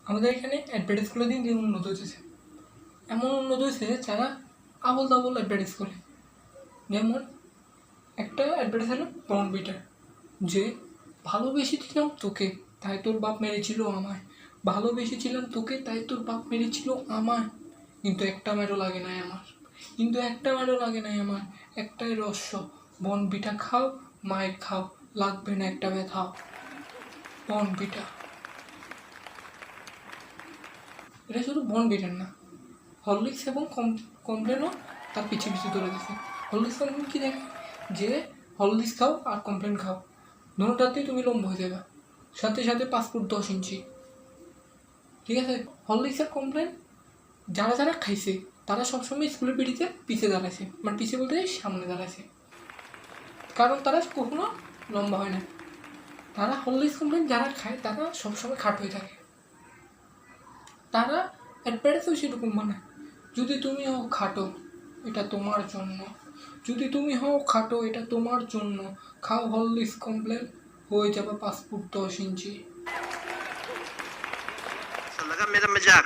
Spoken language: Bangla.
আমাদের এখানে অ্যাডভার্টাইজগুলো দিন দিন উন্নত হয়েছে, এমন উন্নত হয়েছে যারা আবল তাবল অ্যাডভার্টাইজ করে। যেমন একটা অ্যাডভার্টাইজ হলো বর্নভিটার, যে ভালোবেসেছিলাম তোকে তাই তোর বাপ মেরেছিল আমায়, ভালোবেসেছিলাম তোকে তাই তোর বাপ মেরেছিল আমায়, কিন্তু একটা মেরো লাগে নাই আমার, একটাই রহস্য, বর্নভিটা খাও মায়ের খাও, লাগবে না একটা ব্যথাও। বর্নভিটা, এটা শুধু বর্নভিটার না, হরলিক্স এবং কমপ্লেনও তার পিছিয়ে পিছিয়ে ধরে দিচ্ছে। হরলিক্স কমপ্লেন কী দেখে, যে হরলিক্স খাও আর কমপ্লেন খাও, দুটাতেই তুমি লম্বা হয়ে যাবে, সাথে সাথে 5 ফুট 10 ইঞ্চি। ঠিক আছে, হরলিক্স আর কমপ্লেন যারা যারা খাইছে তারা সবসময় স্কুলের পিঠিতে পিছিয়ে দাঁড়াইছে, মানে পিছিয়ে বলতে সামনে দাঁড়াইছে, কারণ তারা কখনো লম্বা হয় না। তারা হরলিক্স কমপ্লেন যারা খায় তারা সবসময় খাট হয়ে থাকে, তারা অ্যাডভার্টাইজও সেরকম বানায়, যদি তুমি হও খাটো এটা তোমার জন্য, যদি তুমি হও খাটো এটা তোমার জন্য, খাও হরলিক্স কমপ্লেন হয়ে যাবে 5 ফুট 10 ইঞ্চি। লাগা মেরা মজাক।